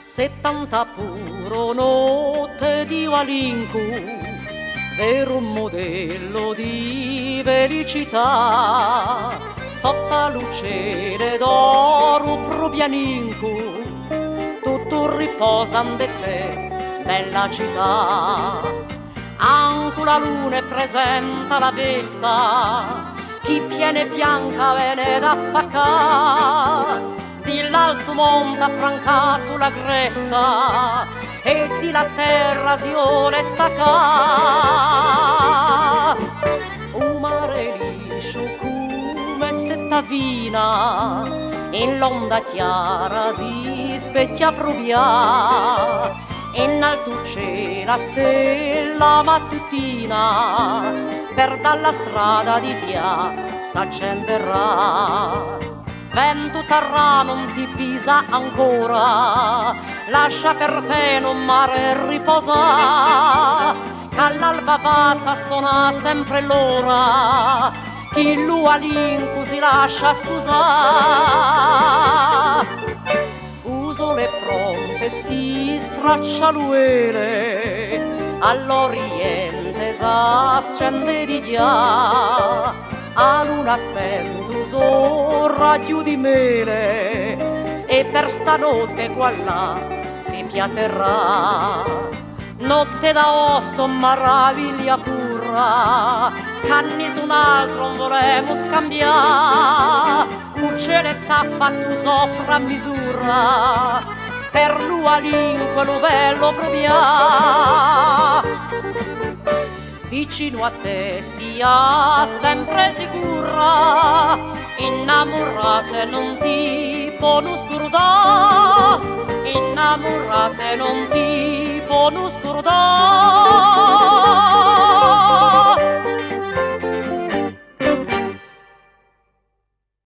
70 puro notte di Walincu, vero modello di felicità, sotto luce d'oro probianincu, tutto riposante te, bella città. Anche la luna presenta la vesta, chi piene bianca viene da faccà. Di l'alto monte affrancato la cresta e di la terra si vuole staccare. Un mare liscio come settavina in l'onda chiara si specchia provia. In alto c'è la stella mattutina per dalla strada di Tia s'accenderà. Vento terra non ti pisa ancora, lascia per te non mare riposa, che all'alba fatta suona sempre l'ora, chi l'Ualincu si lascia scusare. Uso le pronte si straccia l'uele, all'oriente s'ascende di già. A luna spentuso raggio di mele e per stanotte qua là si piaterrà. Notte d'agosto maraviglia pura, canni su un altro non volemo scambiare. Ucceletta fatto sopra a misura per l'Ualincu lo bello provia. Vicino a te sia sempre sicura, innamorate non ti può scordare, innamorate non ti